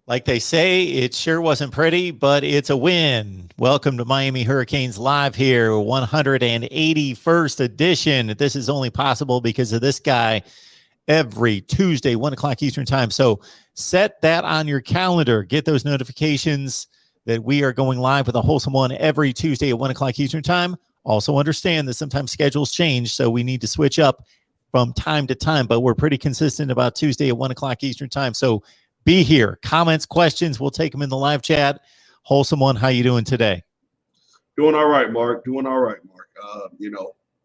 Like they say, it sure wasn't pretty, but it's a win. Welcome to Miami Hurricanes Live here, 181st edition. This is only possible because of this guy every Tuesday, 1 o'clock Eastern time. So set that on your calendar. Get those notifications that we are going live with a Wholesome One every Tuesday at 1 o'clock Eastern time. Also understand that sometimes schedules change, so we need to switch up from time to time, but we're pretty consistent about Tuesday at 1 o'clock Eastern time. So be here. Comments, questions, we'll take them in the live chat. Wholesome One, how you doing today? Doing all right, Mark. Doing all right, Mark.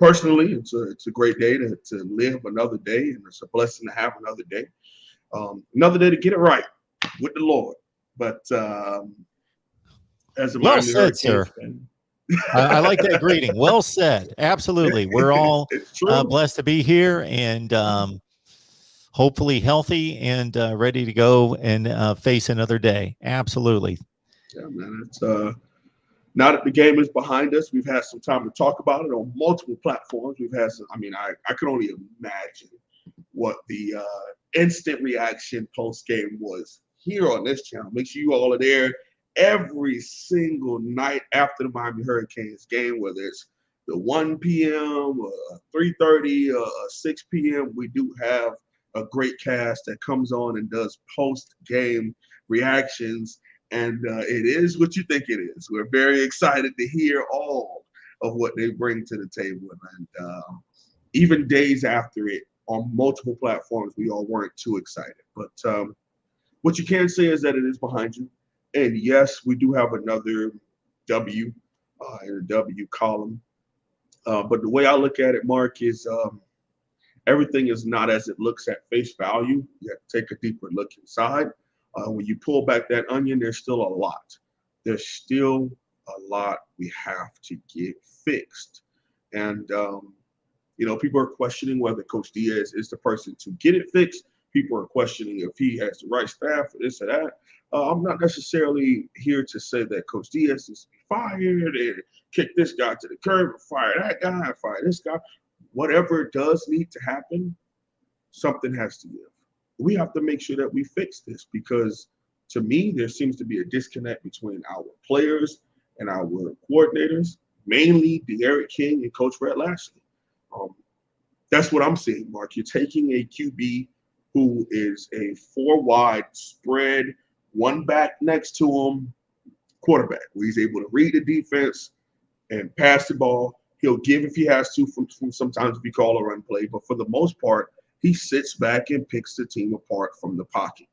Personally, it's a great day to live another day, and it's a blessing to have another day to get it right with the Lord. But as a Well Miami said, sir. Hurricanes fan, I like that greeting. Well said. Absolutely. We're all it's true. blessed to be here and hopefully healthy and ready to go and face another day. Absolutely. Yeah, man. It's now that the game is behind us, we've had some time to talk about it on multiple platforms. We've had some. I mean, I could only imagine what the instant reaction post game was here on this channel. Make sure you all are there every single night after the Miami Hurricanes game, whether it's the 1 p.m., 3:30, 6 p.m. We do have a great cast that comes on and does post-game reactions, and it is what you think it is. We're very excited to hear all of what they bring to the table, and even days after it on multiple platforms, we all weren't too excited. But what you can say is that it is behind you. And yes, we do have another W in the W column. But the way I look at it, Mark, is everything is not as it looks at face value. You have to take a deeper look inside. When you pull back that onion, there's still a lot. There's still a lot we have to get fixed. And, people are questioning whether Coach Diaz is the person to get it fixed. People are questioning if he has the right staff for this or that. I'm not necessarily here to say that Coach Diaz is to be fired and kick this guy to the curb and fire that guy and fire this guy. Whatever does need to happen, something has to give. We have to make sure that we fix this because, to me, there seems to be a disconnect between our players and our coordinators, mainly De'Aaron King and Coach Brett Lashley. That's what I'm seeing, Mark. You're taking a QB who is a four-wide spread, one back next to him, quarterback, where he's able to read the defense and pass the ball. He'll give if he has to from sometimes we call a run play, but for the most part, he sits back and picks the team apart from the pocket.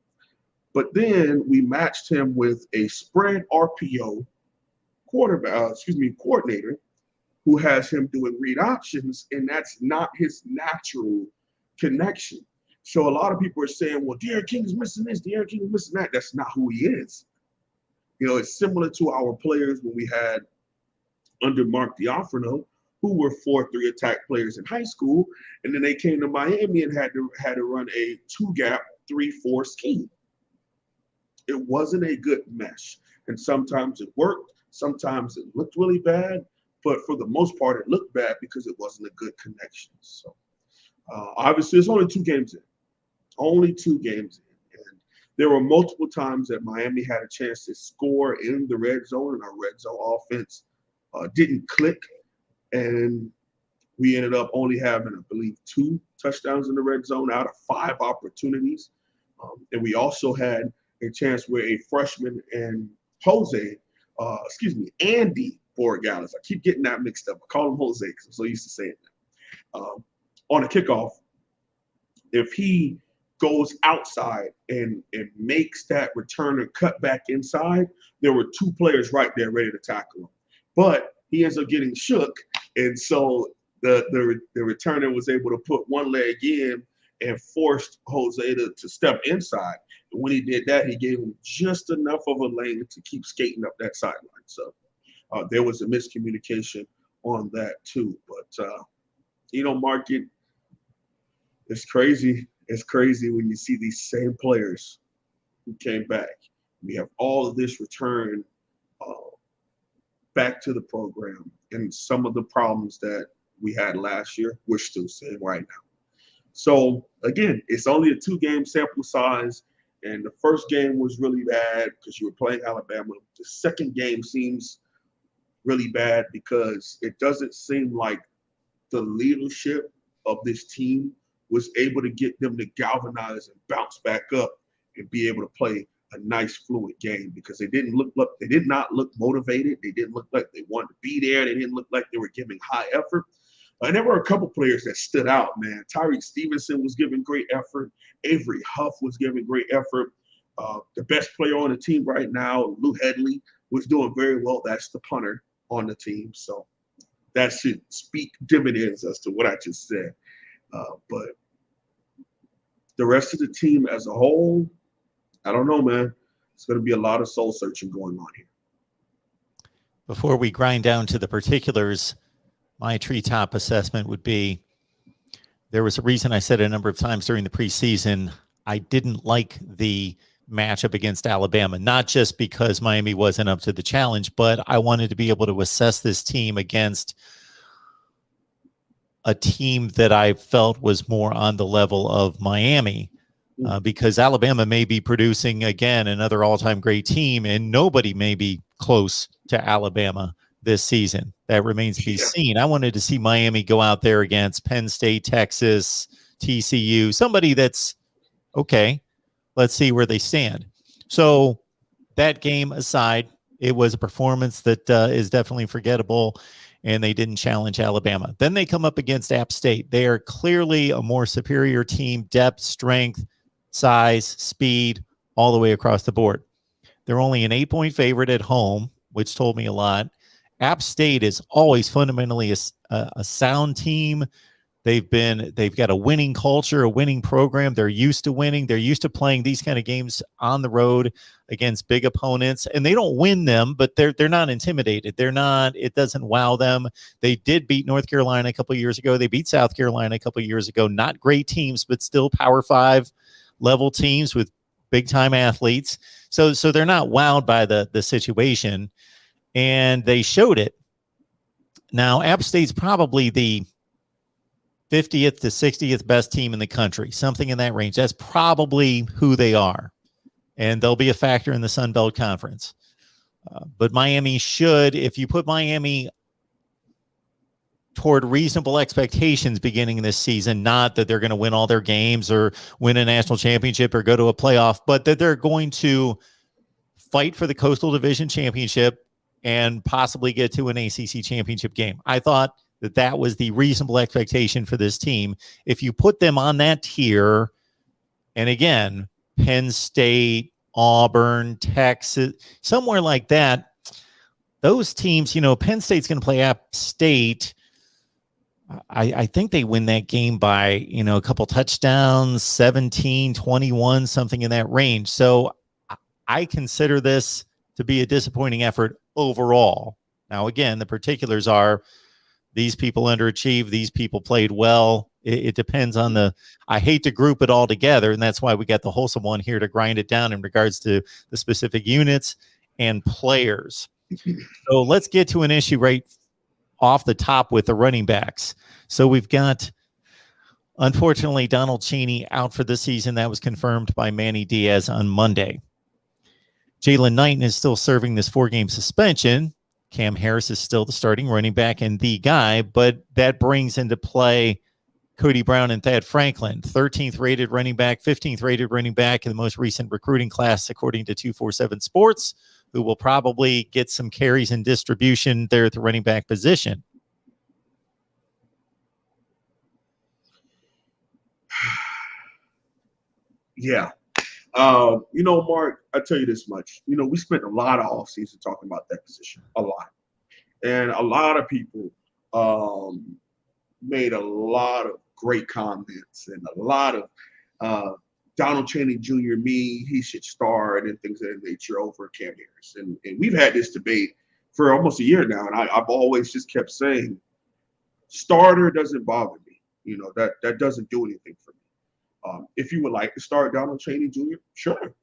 But then we matched him with a spread RPO coordinator who has him doing read options, and that's not his natural connection. So a lot of people are saying, well, De'Aaron King is missing this, De'Aaron King is missing that. That's not who he is. It's similar to our players when we had under Mark Diafrano, who were 4-3 attack players in high school, and then they came to Miami and had to run a 2-gap 3-4 scheme. It wasn't a good mesh, and sometimes it worked, sometimes it looked really bad, but for the most part, it looked bad because it wasn't a good connection. So obviously, it's only 2 games in. Only 2 games in. And there were multiple times that Miami had a chance to score in the red zone, and our red zone offense didn't click. And we ended up only having, I believe, 2 touchdowns in the red zone out of 5 opportunities. And we also had a chance where a freshman and Andy Borregales. I keep getting that mixed up. I call him Jose because I'm so used to saying that. On a kickoff, if he goes outside and makes that returner cut back inside, there were 2 players right there ready to tackle him. But he ends up getting shook, and so the returner was able to put one leg in and forced Jose to step inside. And when he did that, he gave him just enough of a lane to keep skating up that sideline. So there was a miscommunication on that too. But Mark, it's crazy. It's crazy when you see these same players who came back. We have all of this return back to the program, and some of the problems that we had last year, we're still seeing right now. So again, it's only a 2-game sample size, And the first game was really bad because you were playing Alabama. The second game seems really bad because it doesn't seem like the leadership of this team was able to get them to galvanize and bounce back up and be able to play a nice fluid game because they did not look motivated. They didn't look like they wanted to be there. They didn't look like they were giving high effort. And there were a couple players that stood out, man. Tyreek Stevenson was giving great effort. Avery Huff was giving great effort. The best player on the team right now, Lou Headley, was doing very well. That's the punter on the team. So that should speak dividends as to what I just said. But the rest of the team as a whole, I don't know, man. It's going to be a lot of soul searching going on here. Before we grind down to the particulars, my treetop assessment would be there was a reason I said a number of times during the preseason I didn't like the matchup against Alabama, not just because Miami wasn't up to the challenge, but I wanted to be able to assess this team against a team that I felt was more on the level of Miami, because Alabama may be producing, again, another all-time great team, and nobody may be close to Alabama this season. That remains to be seen. I wanted to see Miami go out there against Penn State, Texas, TCU, somebody that's okay. Let's see where they stand. So that game aside, it was a performance that is definitely forgettable, and they didn't challenge Alabama. Then they come up against App State. They are clearly a more superior team, depth, strength, size, speed, all the way across the board. They're only an 8-point favorite at home, which told me a lot. App State is always fundamentally a sound team. They've got a winning culture, a winning program. They're used to winning. They're used to playing these kind of games on the road against big opponents, and they don't win them, but they're not intimidated. It doesn't wow them. They did beat North Carolina a couple of years ago. They beat South Carolina a couple of years ago. Not great teams, but still Power 5 level teams with big time athletes. So they're not wowed by the situation, and they showed it. Now, App State's probably the 50th to 60th best team in the country, something in that range. That's probably who they are, and they'll be a factor in the Sun Belt Conference. But Miami should, if you put Miami toward reasonable expectations beginning this season, not that they're going to win all their games or win a national championship or go to a playoff, but that they're going to fight for the Coastal Division championship and possibly get to an ACC championship game. I thought that was the reasonable expectation for this team. If you put them on that tier, and again, Penn State, Auburn, Texas, somewhere like that, those teams, Penn State's going to play App State. I think they win that game by, a couple touchdowns, 17-21, something in that range. So I consider this to be a disappointing effort overall. Now, again, the particulars are these people underachieved, these people played well. It depends on I hate to group it all together, and that's why we got the wholesome one here to grind it down in regards to the specific units and players. So let's get to an issue right off the top with the running backs. So we've got, unfortunately, Donald Chaney out for the season. That was confirmed by Manny Diaz on Monday. Jalen Knighton is still serving this 4-game suspension. Cam Harris is still the starting running back and the guy, but that brings into play Cody Brown and Thad Franklin, 13th rated running back, 15th rated running back in the most recent recruiting class, according to 247 Sports, who will probably get some carries and distribution there at the running back position. Yeah. Mark, I tell you this much. We spent a lot of offseason talking about that position, a lot. And a lot of people made a lot of great comments and a lot of Donald Chaney Jr., he should start and things of that nature over Cam Harris. And we've had this debate for almost a year now. And I've always just kept saying, starter doesn't bother me. That doesn't do anything for me. If you would like to start Donald Chaney Jr., sure.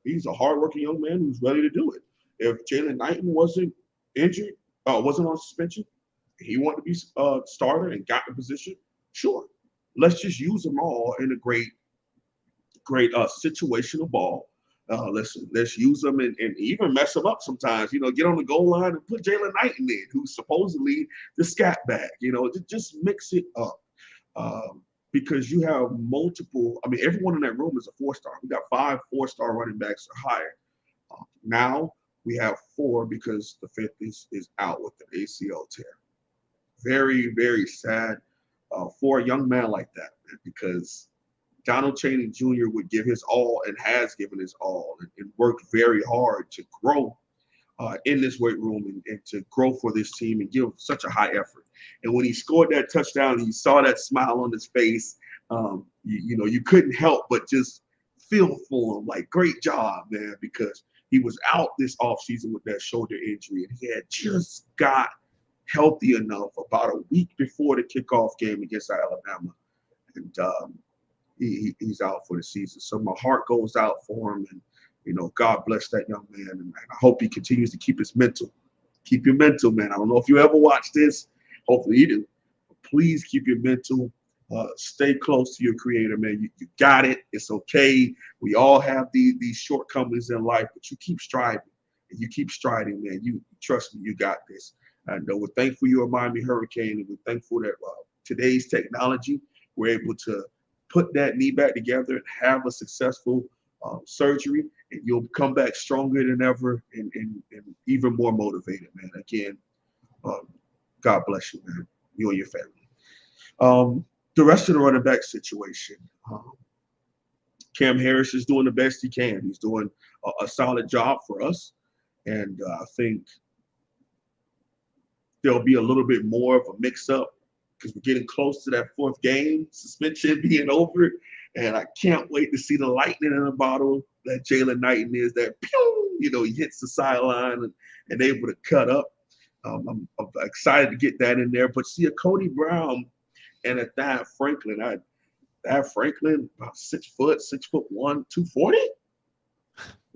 He's a hardworking young man who's ready to do it. If Jalen Knighton wasn't injured, wasn't on suspension, he wanted to be a starter and got the position, sure. Let's just use them all in a great great situational ball. Let's use them and even mess them up sometimes. Get on the goal line and put Jalen Knight in, who's supposedly the scat bag. Just mix it up. Because you have multiple. I mean, everyone in that room is a 4-star. We got 5 4-star running backs or higher. Now we have 4 because the 5th is out with an ACL tear. Very, very sad for a young man like that, man, because Donald Chaney Jr. would give his all and has given his all and worked very hard to grow in this weight room and to grow for this team and give such a high effort. And when he scored that touchdown, and you saw that smile on his face, you couldn't help but just feel for him, like, great job, man, because he was out this offseason with that shoulder injury, and he had just got healthy enough about a week before the kickoff game against Alabama. And he's out for the season. So my heart goes out for him, and God bless that young man, and I hope he continues to keep his mental. Keep your mental, man. I don't know if you ever watch this. Hopefully you do. But please keep your mental. Stay close to your creator, man. You got it. It's okay. We all have these shortcomings in life, but you keep striving, and you keep striding, man. You trust me, you got this. And we're thankful you're a Miami Hurricane, and we're thankful that today's technology, we're able to put that knee back together and have a successful surgery, and you'll come back stronger than ever and even more motivated, man. Again, God bless you, man, you and your family. The rest of the running back situation, Cam Harris is doing the best he can. He's doing a solid job for us, and I think there'll be a little bit more of a mix-up because we're getting close to that 4th game, suspension being over, and I can't wait to see the lightning in the bottle that Jalen Knight is, that pew, he hits the sideline and able to cut up. I'm excited to get that in there. But see a Cody Brown and a Thad Franklin. About 6 foot, 6'1", 240.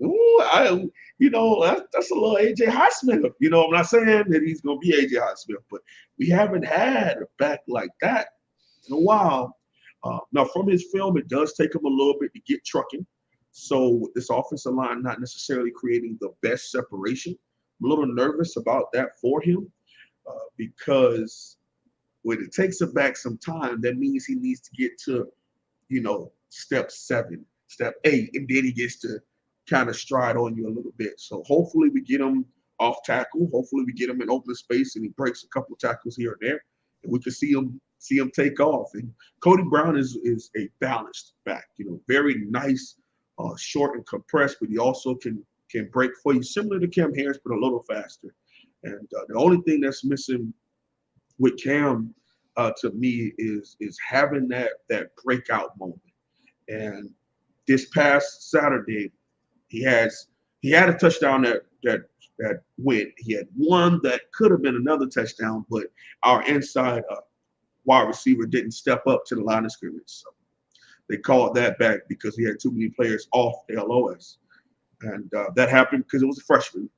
Ooh, that's a little AJ Highsmith. I'm not saying that he's going to be AJ Highsmith, but we haven't had a back like that in a while. Now, from his film, it does take him a little bit to get trucking. So this offensive line not necessarily creating the best separation. I'm a little nervous about that for him because when it takes him back some time, that means he needs to get to, step 7, step 8, and then he gets to kind of stride on you a little bit. So hopefully we get him off tackle. Hopefully we get him in open space and he breaks a couple of tackles here and there, and we can see him take off. And Cody Brown is a balanced back, very nice, short and compressed, but he also can break for you, similar to Cam Harris, but a little faster. And the only thing that's missing with Cam, to me, is having that breakout moment. And this past Saturday, he had a touchdown that went. He had one that could have been another touchdown, but our inside wide receiver didn't step up to the line of scrimmage. So they called that back because he had too many players off the LOS. And that happened because it was a freshman,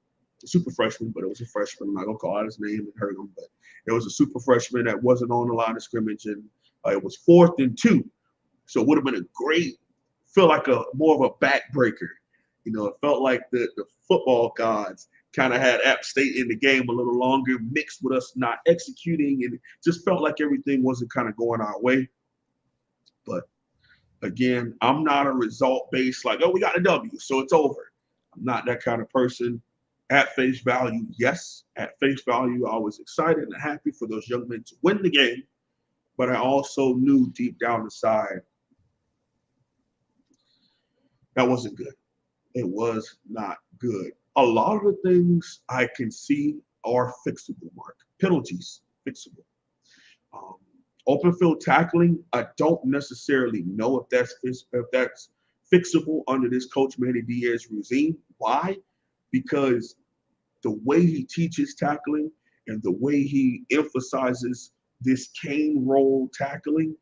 a super freshman, but it was a freshman. I'm not going to call out his name and hurt him, but it was a super freshman that wasn't on the line of scrimmage, and it was 4th and 2. So it would have been feel like more of a backbreaker. It felt like the football gods kind of had App State in the game a little longer, mixed with us not executing, and it just felt like everything wasn't kind of going our way. But again, I'm not a result-based, like, we got a W, so it's over. I'm not that kind of person. At face value, yes. At face value, I was excited and happy for those young men to win the game, but I also knew deep down inside that wasn't good. It was not good. A lot of the things I can see are fixable, Mark. Penalties, fixable. Open field tackling, I don't necessarily know if that's fixable under this Coach Manny Diaz regime. Why? Because the way he teaches tackling and the way he emphasizes this cane roll tackling,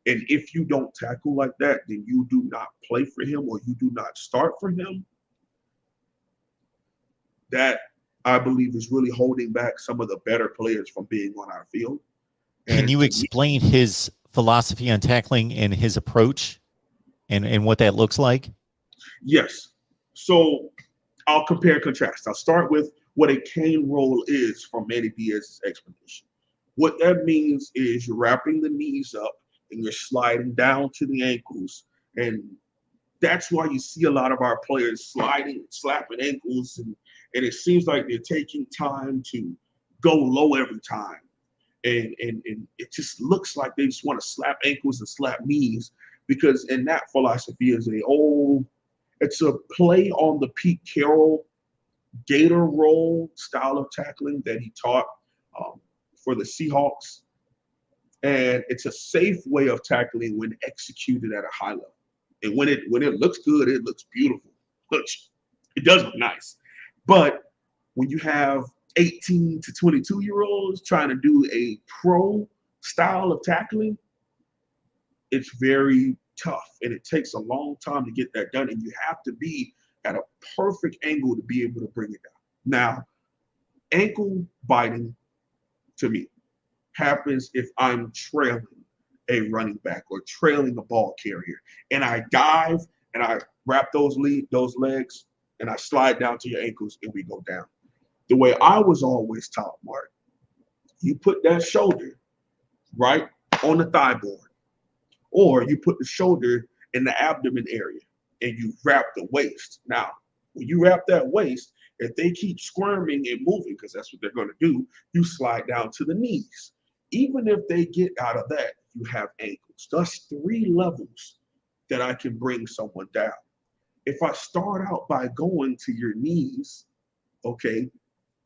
and if you don't tackle like that, then you do not play for him or you do not start for him. That, I believe, is really holding back some of the better players from being on our field. Can you explain his philosophy on tackling and his approach? and what that looks like? Yes. So I'll compare and contrast. I'll start with what a cane roll is from Manny Diaz's explanation. What that means is you're wrapping the knees up and you're sliding down to the ankles. And that's why you see a lot of our players slapping ankles, and it seems like they're taking time to go low every time. And it just looks like they just want to slap ankles and slap knees, because in that philosophy is it's a play on the Pete Carroll gator roll style of tackling that he taught for the Seahawks. And it's a safe way of tackling when executed at a high level. And when it looks good, it looks beautiful. It does look nice. But when you have 18 to 22-year-olds trying to do a pro style of tackling, it's very tough, and it takes a long time to get that done, and you have to be at a perfect angle to be able to bring it down. Now, ankle biting, to me, happens if I'm trailing a running back or trailing a ball carrier, and I dive and I wrap those legs and I slide down to your ankles and we go down. The way I was always taught, Mark, you put that shoulder right on the thigh board, or you put the shoulder in the abdomen area and you wrap the waist. Now, when you wrap that waist, if they keep squirming and moving, because that's what they're going to do, you slide down to the knees. Even if they get out of that, you have ankles. That's 3 levels that I can bring someone down. If I start out by going to your knees, okay,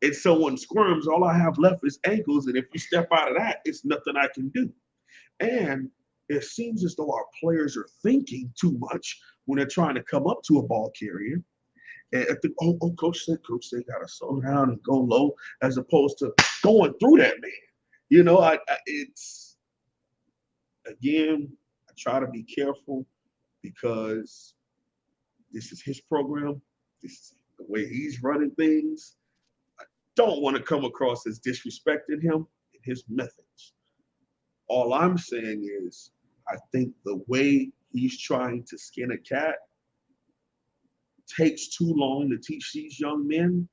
and someone squirms, all I have left is ankles. And if you step out of that, it's nothing I can do. And it seems as though our players are thinking too much when they're trying to come up to a ball carrier. And I think, coach said got to slow down and go low, as opposed to going through that man. You know, it's, again, I try to be careful because this is his program. This is the way he's running things. I don't want to come across as disrespecting him and his methods. All I'm saying is, I think the way he's trying to skin a cat takes too long to teach these young men.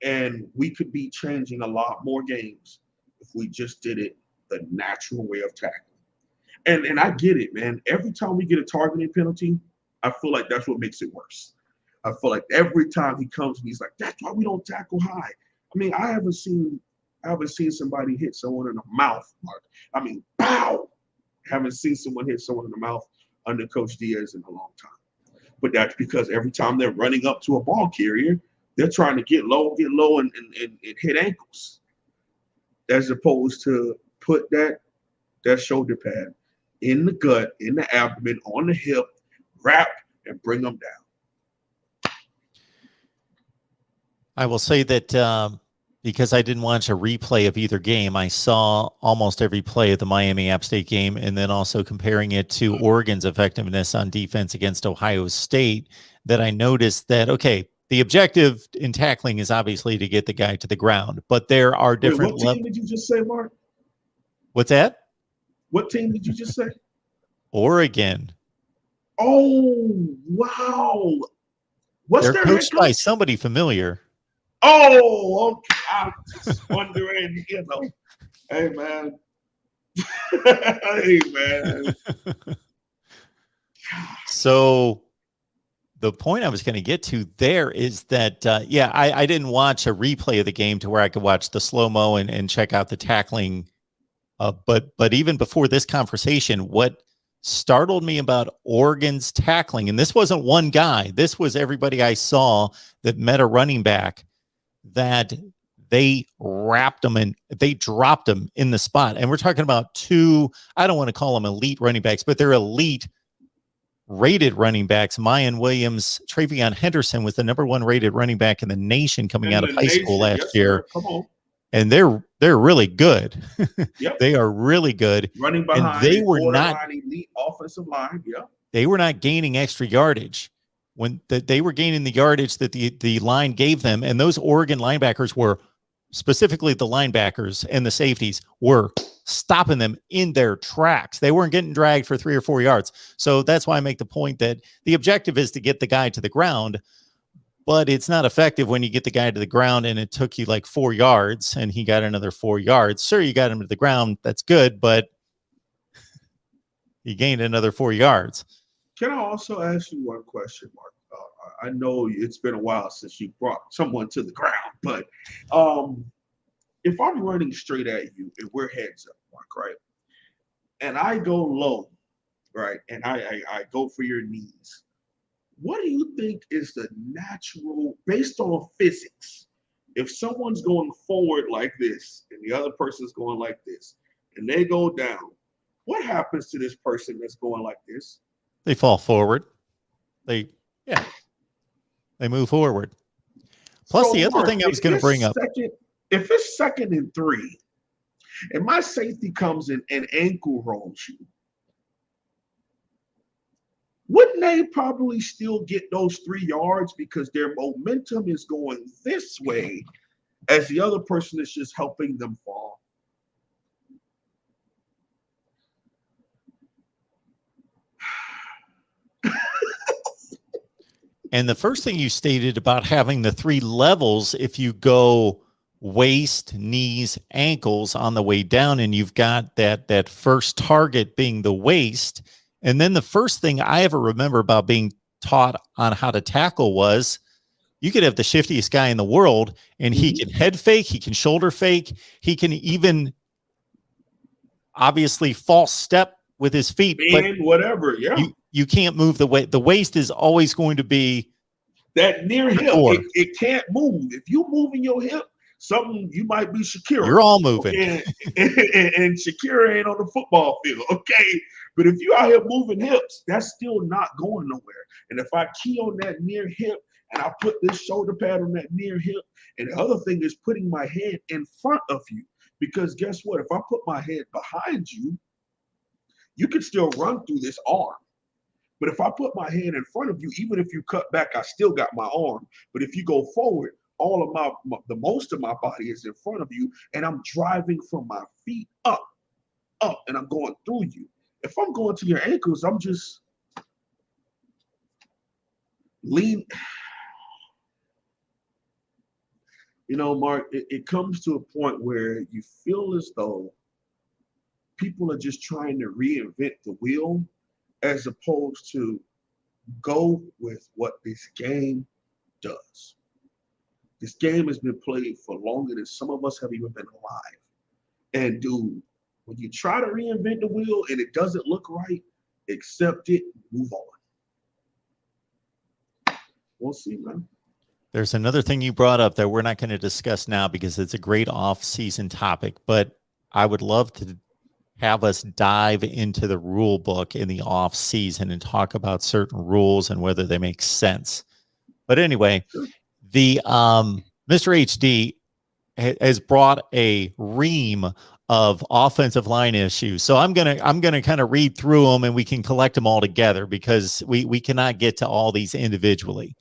And we could be changing a lot more games if we just did it the natural way of tackling. And I get it, man. Every time we get a targeting penalty, I feel like that's what makes it worse. I feel like every time he comes and he's like, that's why we don't tackle high. I mean, I haven't seen somebody hit someone in the mouth, Mark. I mean, pow! Haven't seen someone hit someone in the mouth under Coach Diaz in a long time. But that's because every time they're running up to a ball carrier, they're trying to get low and hit ankles, as opposed to put that shoulder pad in the gut, in the abdomen, on the hip, wrap, and bring them down. I will say that because I didn't watch a replay of either game, I saw almost every play of the Miami App State game, and then also comparing it to Oregon's effectiveness on defense against Ohio State, that I noticed that, okay, the objective in tackling is obviously to get the guy to the ground, but there are different levels. What team did you just say, Mark? What's that? What team did you just say? Oregon. Oh, wow. What's They're coached by somebody familiar. Oh, okay. I'm just wondering, you know. Hey, man. Hey, man. So the point I was going to get to there is that, I didn't watch a replay of the game to where I could watch the slow-mo and check out the tackling. But even before this conversation, what startled me about Oregon's tackling, and this wasn't one guy, this was everybody I saw that met a running back, that they wrapped them and they dropped them in the spot. And we're talking about 2, I don't want to call them elite running backs, but they're elite rated running backs. Mayan Williams, Travion Henderson was the #1 rated running back in the nation coming out of high school last year. Come on. And they're really good. Yep. They are really good. Running behind, and they were not elite offensive line. Yeah. They were not gaining extra yardage when they were gaining the yardage that the line gave them. And those Oregon linebackers were specifically the linebackers and the safeties, were stopping them in their tracks. They weren't getting dragged for 3 or 4 yards. So that's why I make the point that the objective is to get the guy to the ground, but it's not effective when you get the guy to the ground and it took you like 4 yards and he got another 4 yards. Sure, you got him to the ground. That's good, but he gained another 4 yards. Can I also ask you one question, Mark? I know it's been a while since you brought someone to the ground, but if I'm running straight at you and we're heads up, Mark, right? And I go low, right? And I go for your knees. What do you think is the natural, based on physics, if someone's going forward like this and the other person's going like this and they go down, what happens to this person that's going like this? They fall forward. They move forward. Plus, so the other thing I was going to bring up. If it's 2nd and 3, and my safety comes in and ankle rolls you, wouldn't they probably still get those 3 yards because their momentum is going this way as the other person is just helping them fall? And the first thing you stated about having the 3 levels, if you go waist, knees, ankles on the way down, and you've got that first target being the waist. And then the first thing I ever remember about being taught on how to tackle was you could have the shiftiest guy in the world and he can head fake, he can shoulder fake, he can even obviously false step with his feet, but whatever. Yeah. You can't move the waist. The waist is always going to be that near hip. It can't move. If you're moving your hip, something you might be Shakira. You're all moving. Okay? and Shakira ain't on the football field. Okay. But if you out here moving hips, that's still not going nowhere. And if I key on that near hip and I put this shoulder pad on that near hip, and the other thing is putting my head in front of you. Because guess what? If I put my head behind you, you can still run through this arm. But if I put my hand in front of you, even if you cut back, I still got my arm. But if you go forward, all of the most of my body is in front of you, and I'm driving from my feet up, and I'm going through you. If I'm going to your ankles, I'm just lean. You know, Mark, it comes to a point where you feel as though people are just trying to reinvent the wheel as opposed to go with what this game does. This game has been played for longer than some of us have even been alive. And dude, when you try to reinvent the wheel and it doesn't look right, accept it, move on. We'll see, man. There's another thing you brought up that we're not going to discuss now because it's a great off-season topic, but I would love to have us dive into the rule book in the off season and talk about certain rules and whether they make sense. But anyway, the Mr. HD has brought a ream of offensive line issues. So I'm gonna kind of read through them and we can collect them all together because we cannot get to all these individually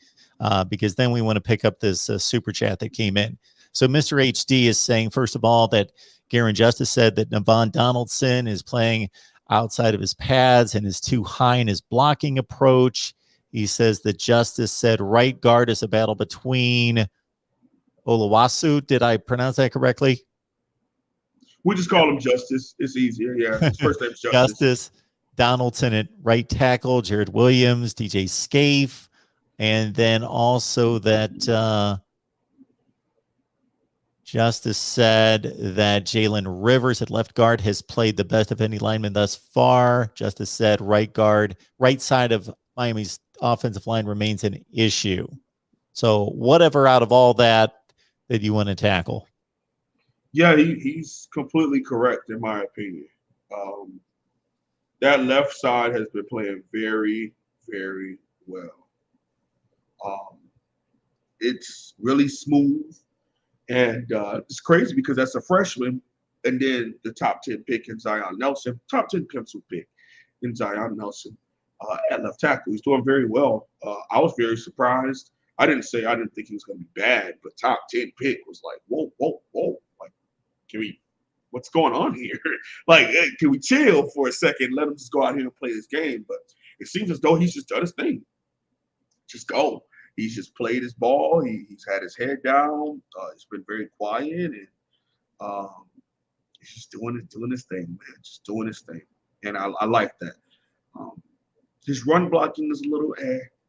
because then we want to pick up this super chat that came in. So Mr. HD is saying, first of all, that Garen Justice said that Navon Donaldson is playing outside of his pads and is too high in his blocking approach. He says that Justice said right guard is a battle between Oluwasu. Did I pronounce that correctly? We just call him Justice. It's easier. Yeah. His first name's Justice. Justice. Donaldson at right tackle, Jared Williams, DJ Scaife, and then also that Justice said that Jalen Rivers at left guard has played the best of any lineman thus far. Justice said right guard, right side of Miami's offensive line remains an issue. So whatever out of all that you want to tackle. Yeah, he's completely correct in my opinion. That left side has been playing very, very well. It's really smooth. And it's crazy because that's a freshman, and then the top 10 pick in Zion Nelson, top 10 pencil pick in Zion Nelson at left tackle. He's doing very well. I was very surprised. I didn't think he was going to be bad, but top 10 pick was like, whoa, whoa, whoa. Like, what's going on here? Like, hey, can we chill for a second? Let him just go out here and play his game. But it seems as though he's just done his thing. Just go. He's just played his ball. He's had his head down. He's been very quiet, and he's just doing his thing, man. Just doing his thing, and I like that. His run blocking is a little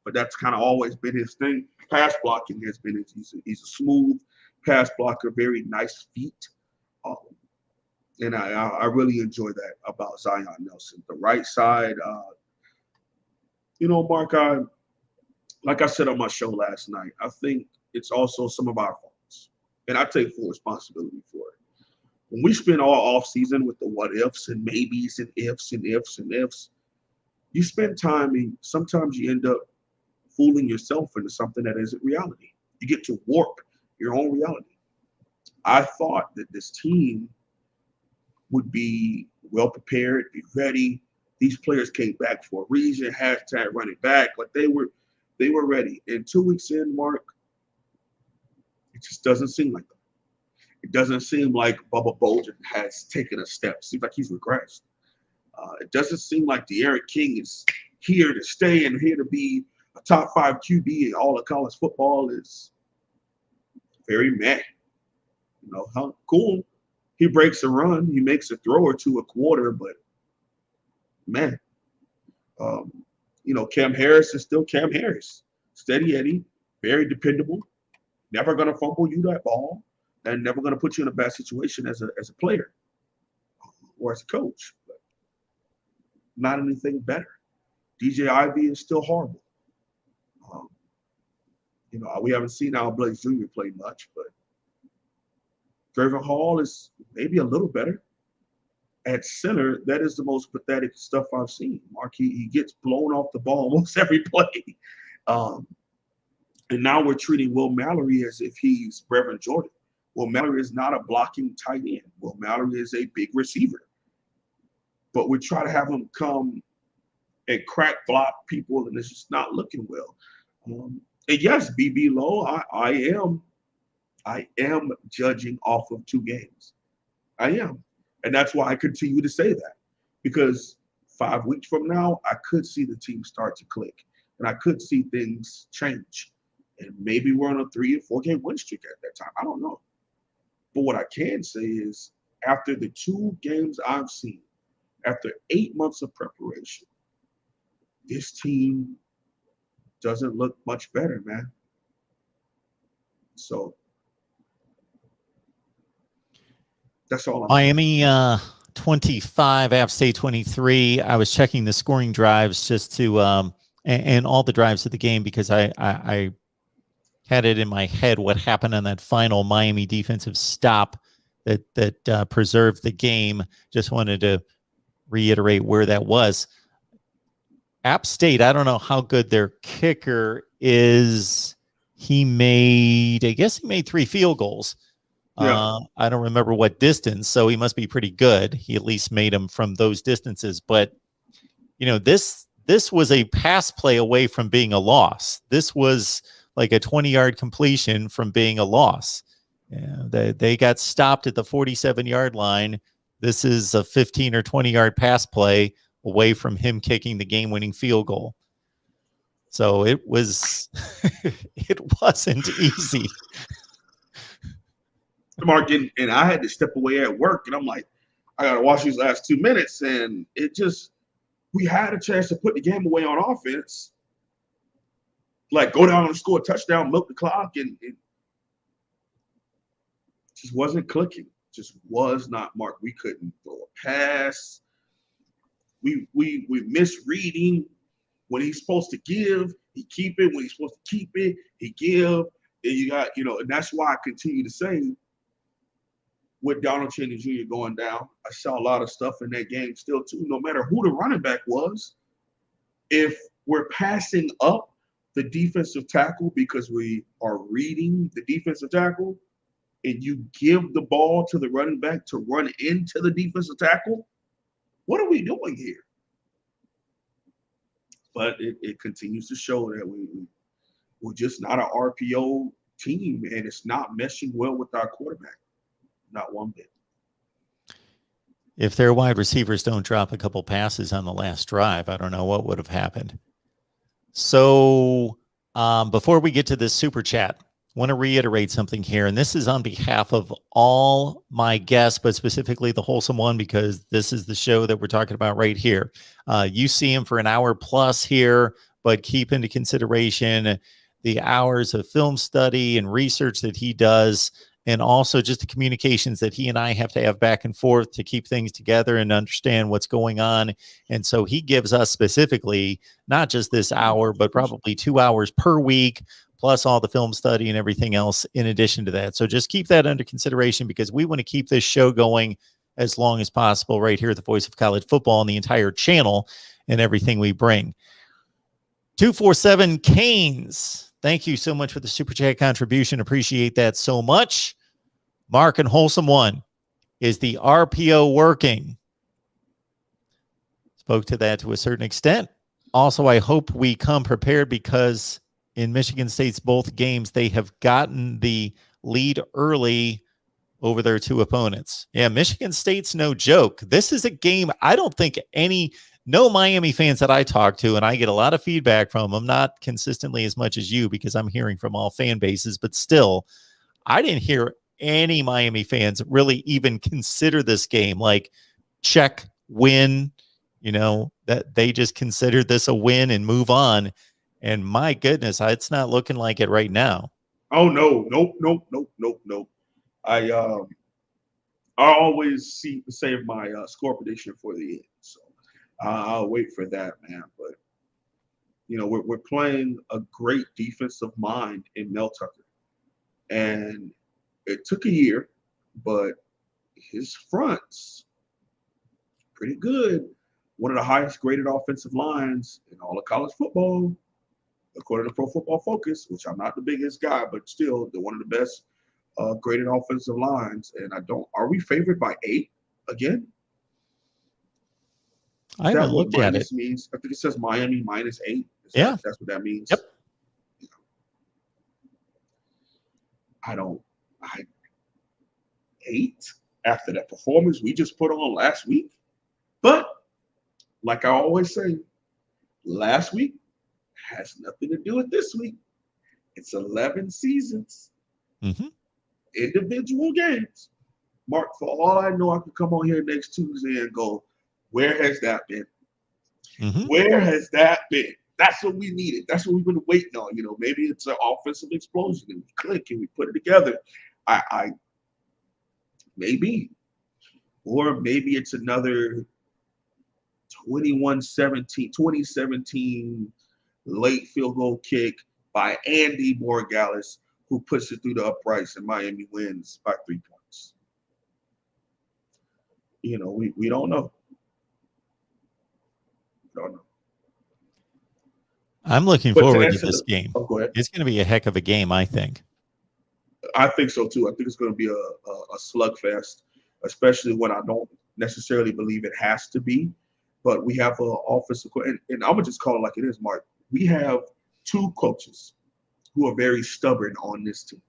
but that's kind of always been his thing. Pass blocking has been he's a smooth pass blocker, very nice feet, and I really enjoy that about Zion Nelson. The right side, Mark, like I said on my show last night, I think it's also some of our faults, and I take full responsibility for it. When we spend all off season with the what ifs and maybes and ifs and ifs and ifs, you spend time and sometimes you end up fooling yourself into something that isn't reality. You get to warp your own reality. I thought that this team would be well prepared, be ready. These players came back for a reason, hashtag running back, but they were ready. And 2 weeks in, Mark, it just doesn't seem like that. It doesn't seem like Bubba Bolden has taken a step. It seems like he's regressed. It doesn't seem like De'Aaron King is here to stay and here to be a top 5 QB in all of college football. Is very meh. Cool. He breaks a run. He makes a throw or two a quarter, but man, Cam Harris is still Cam Harris. Steady Eddie, very dependable. Never going to fumble you that ball, and never going to put you in a bad situation as a player or as a coach. But not anything better. DJ Ivy is still horrible. We haven't seen Al Blake Jr. play much, but Draven Hall is maybe a little better. At center, that is the most pathetic stuff I've seen. Mark, he gets blown off the ball almost every play. And now we're treating Will Mallory as if he's Reverend Jordan. Will Mallory is not a blocking tight end. Will Mallory is a big receiver. But we try to have him come and crack block people, and it's just not looking well. And yes, BB Lowe, I am judging off of 2 games. I am. And that's why I continue to say that. Because 5 weeks from now, I could see the team start to click. And I could see things change. And maybe we're on a 3 or 4 game win streak at that time. I don't know. But what I can say is, after the 2 games I've seen, after 8 months of preparation, this team doesn't look much better, man. So that's all. Miami 25, App State 23. I was checking the scoring drives just to and all the drives of the game, because I had it in my head what happened on that final Miami defensive stop that preserved the game. Just wanted to reiterate where that was. App State, I don't know how good their kicker is. I guess he made 3 field goals. Yeah. I don't remember what distance, so he must be pretty good. He at least made them from those distances. But, this was a pass play away from being a loss. This was like a 20-yard completion from being a loss. They got stopped at the 47-yard line. This is a 15 or 20-yard pass play away from him kicking the game-winning field goal. So it was, it wasn't easy. Mark, and I had to step away at work, and I'm like, I got to watch these last 2 minutes, and we had a chance to put the game away on offense, like go down and score a touchdown, milk the clock, and it just wasn't clicking. Just was not, Mark. We couldn't throw a pass. We misreading. When he's supposed to give, he keep it. When he's supposed to keep it, he give. And you got, and that's why I continue to say, with Donald Cheney Jr. going down, I saw a lot of stuff in that game still too. No matter who the running back was, if we're passing up the defensive tackle because we are reading the defensive tackle, and you give the ball to the running back to run into the defensive tackle, what are we doing here? But it continues to show that we're just not an RPO team, and it's not meshing well with our quarterback. Not one bit. If their wide receivers don't drop a couple passes on the last drive, I don't know what would have happened. So before we get to this super chat, I want to reiterate something here, and this is on behalf of all my guests, but specifically the Wholesome One, because this is the show that we're talking about right here. You see him for an hour plus here, but keep into consideration the hours of film study and research that he does, and also just the communications that he and I have to have back and forth to keep things together and understand what's going on. And so he gives us specifically not just this hour, but probably 2 hours per week, plus all the film study and everything else in addition to that. So just keep that under consideration, because we want to keep this show going as long as possible right here at the Voice of College Football and the entire channel and everything we bring. 247 Canes, thank you so much for the super chat contribution. Appreciate that so much. Mark and Wholesome One, is the RPO working? Spoke to that to a certain extent. Also, I hope we come prepared, because in Michigan State's both games, they have gotten the lead early over their two opponents. Yeah, Michigan State's no joke. This is a game I don't think no Miami fans that I talk to, and I get a lot of feedback from them, not consistently as much as you, because I'm hearing from all fan bases, but still, I didn't hear any Miami fans really even consider this game like check, win, that they just consider this a win and move on. And my goodness, it's not looking like it right now. Oh no, nope. I always save my score prediction for the end, so I'll wait for that, man. But we're playing a great defensive mind in Mel Tucker, and it took a year, but his front's pretty good. One of the highest graded offensive lines in all of college football, according to Pro Football Focus, which I'm not the biggest guy, but still, they're one of the best graded offensive lines. And are we favored by 8 again? I haven't looked at it. Means? I think it says Miami -8. That's what that means. Yep. I 8 after that performance we just put on last week. But like I always say, last week has nothing to do with this week. It's 11 seasons, individual games. Mark, for all I know, I could come on here next Tuesday and go, where has that been? Where has that been? That's what we needed. That's what we've been waiting on. Maybe it's an offensive explosion and we click and we put it together. Maybe. Or maybe it's another 2017 late field goal kick by Andy Morgalis, who puts it through the uprights and Miami wins by 3 points. We don't know. I'm looking forward to this game. Oh, go ahead. It's going to be a heck of a game, I think. I think so too. I think it's going to be a slugfest, especially when I don't necessarily believe it has to be. But we have an offensive, and I'm gonna just call it like it is, Mark. We have 2 coaches who are very stubborn on this team: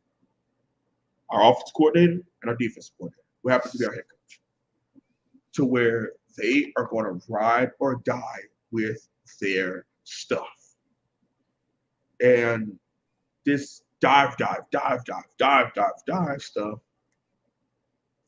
our offensive coordinator and our defensive coordinator, who happens to be our head coach, to where they are going to ride or die with their stuff. And this dive stuff,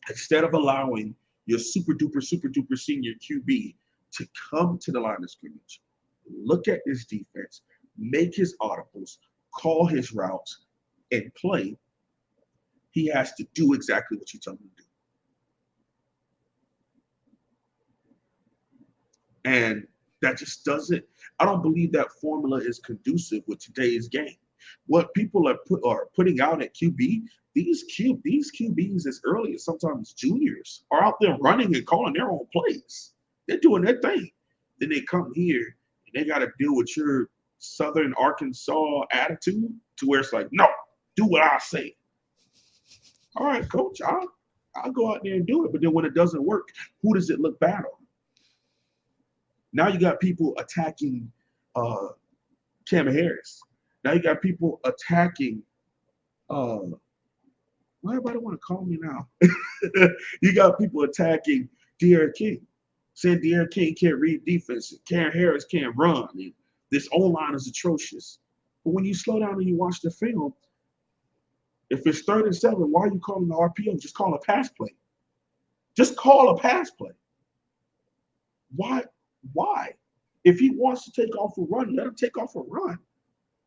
instead of allowing your super duper senior QB to come to the line of scrimmage, look at this defense, make his audibles, call his routes, and play, he has to do exactly what you tell him to do. And that just doesn't, I don't believe that formula is conducive with today's game. What people are putting out at QB, these QBs as early as sometimes juniors are out there running and calling their own plays. They're doing their thing. Then they come here and they got to deal with your Southern Arkansas attitude to where it's like, no, do what I say. All right, coach, I'll go out there and do it. But then when it doesn't work, who does it look bad on? Now you got people attacking Cam Harris. Now you got people attacking. Why everybody want to call me now? You got people attacking De'Aaron King, saying De'Aaron King can't read defense, Karen Harris can't run, and this O-line is atrocious. But when you slow down and you watch the film, if it's 3rd and 7, why are you calling the RPO? Just call a pass play. Just call a pass play. Why? Why? If he wants to take off a run, let him take off a run.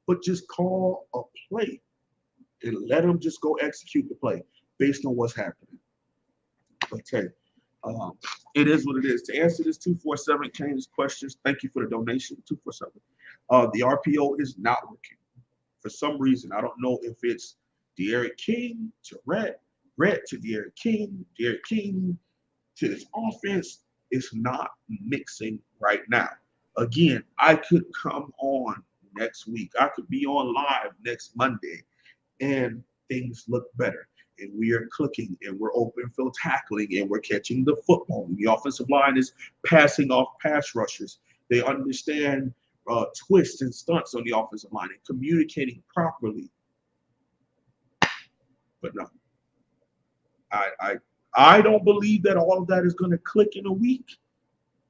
But just call a play and let him just go execute the play based on what's happening. But hey, it is what it is. To answer this 247 Kane's questions, thank you for the donation, 247. The RPO is not working. For some reason, I don't know if it's De'Aaron King to Rhett to De'Aaron King to this offense. It's not mixing right now. Again, I could come on next week. I could be on live next Monday and things look better. And we are clicking and we're open field tackling and we're catching the football. And the offensive line is passing off pass rushers. They understand twists and stunts on the offensive line and communicating properly. But no, I don't believe that all of that is going to click in a week,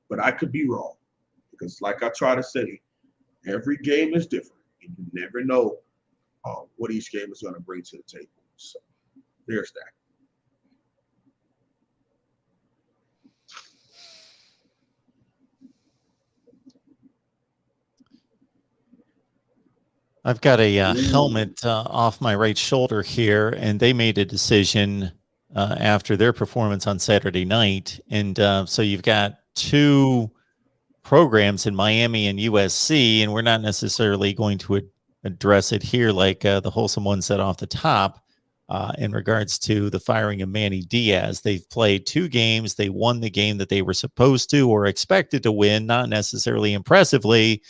but I could be wrong. Because like I try to say, every game is different. And you never know what each game is going to bring to the table. So there's that. I've got a helmet off my right shoulder here, and they made a decision after their performance on Saturday night. And so you've got two programs in Miami and USC, and we're not necessarily going to address it here like the wholesome one said off the top in regards to the firing of Manny Diaz. They've played 2 games. They won the game that they were supposed to or expected to win, not necessarily impressively,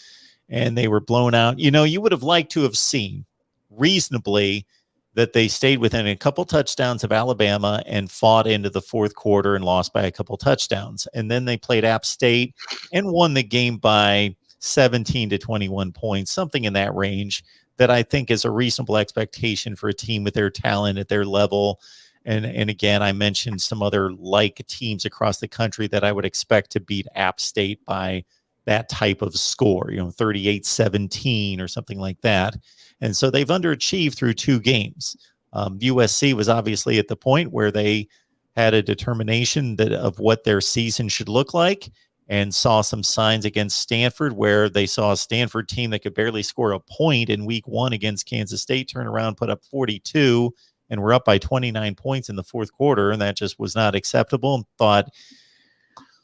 and they were blown out. You know, you would have liked to have seen reasonably that they stayed within a couple touchdowns of Alabama and fought into the fourth quarter and lost by a couple touchdowns. And then they played App State and won the game by 17 to 21 points, something in that range that I think is a reasonable expectation for a team with their talent at their level. And again, I mentioned some other like teams across the country that I would expect to beat App State by that type of score, 38-17 or something like that. And so they've underachieved through 2 games. USC was obviously at the point where they had a determination of what their season should look like and saw some signs against Stanford where they saw a Stanford team that could barely score a point in week 1 against Kansas State, turn around, put up 42, and we're up by 29 points in the fourth quarter. And that just was not acceptable, and thought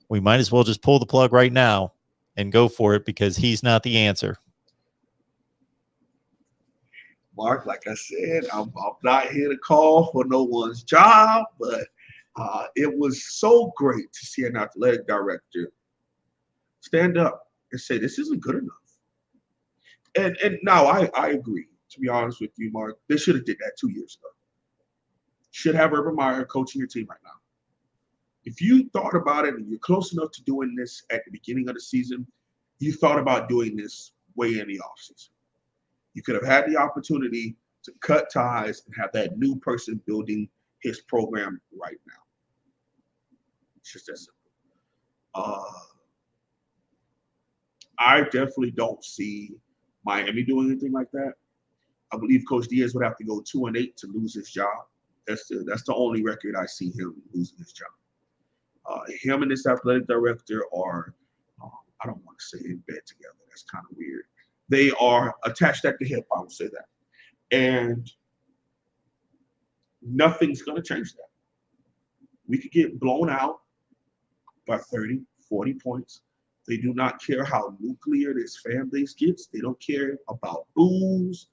we might as well just pull the plug right now and go for it because he's not the answer. Mark, like I said, I'm not here to call for no one's job, but it was so great to see an athletic director stand up and say, this isn't good enough. And now I agree, to be honest with you, Mark. They should have did that 2 years ago. Should have Urban Meyer coaching your team right now. If you thought about it and you're close enough to doing this at the beginning of the season, you thought about doing this way in the offseason. You could have had the opportunity to cut ties and have that new person building his program right now. It's just that simple. I definitely don't see Miami doing anything like that. I believe Coach Diaz would have to go 2-8 to lose his job. That's the only record I see him losing his job. Him and this athletic director are, I don't want to say in bed together. That's kind of weird. They are attached at the hip, I would say that. And nothing's going to change that. We could get blown out by 30, 40 points. They do not care how nuclear this fan base gets. They don't care about boos.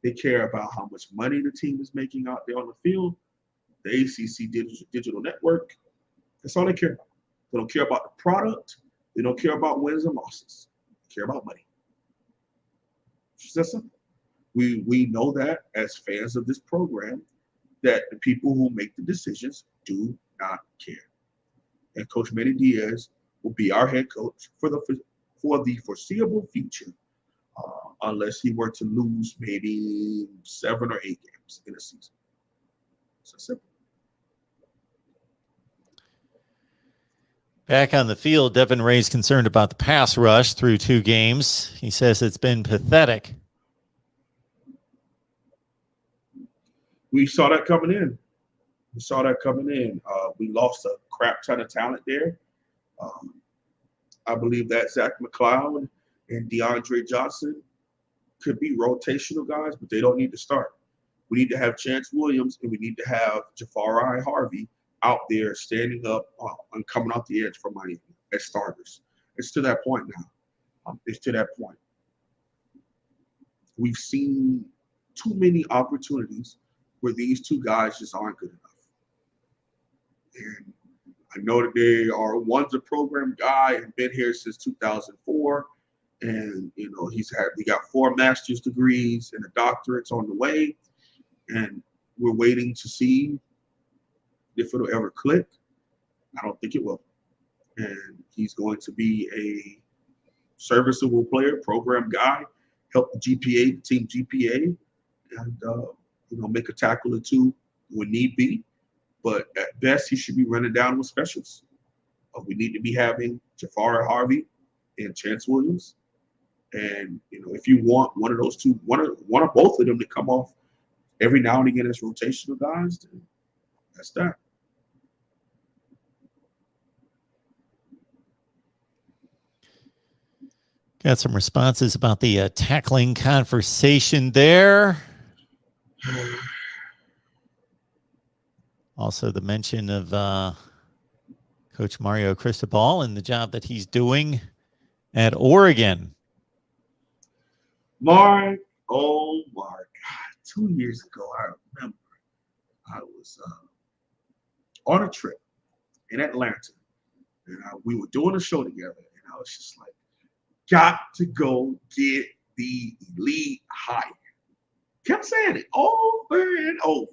They care about how much money the team is making out there on the field. The ACC digital network, that's all they care about. They don't care about the product. They don't care about wins and losses. They care about money. It's just that simple. We know that as fans of this program, that the people who make the decisions do not care. And Coach Manny Diaz will be our head coach for the foreseeable future unless he were to lose maybe 7 or 8 games in a season. So simple. Back on the field, Devin Ray's concerned about the pass rush through 2 games. He says it's been pathetic. We saw that coming in. We lost a crap ton of talent there. I believe that Zach McLeod and DeAndre Johnson could be rotational guys, but they don't need to start. We need to have Chance Williams and we need to have Jafari Harvey out there standing up and coming off the edge for Miami as starters. It's to that point now. It's to that point. We've seen too many opportunities where these 2 guys just aren't good enough. And I know that they are, one's a program guy and been here since 2004. And, you know, he got 4 master's degrees and a doctorate's on the way. And we're waiting to see if it'll ever click. I don't think it will. And he's going to be a serviceable player, program guy, help the GPA, the team GPA, and, you know, make a tackle or 2 when need be. But at best, he should be running down with specials. We need to be having Jafari Harvey and Chance Williams. And, you know, if you want one of those 2, one of both of them to come off every now and again as rotational guys, then that's that. Got some responses about the tackling conversation there. Also, the mention of Coach Mario Cristobal and the job that he's doing at Oregon. Mark, oh my God, 2 years ago, I remember I was on a trip in Atlanta, and we were doing a show together, and I was just like, got to go get the elite hire. Kept saying it over and over.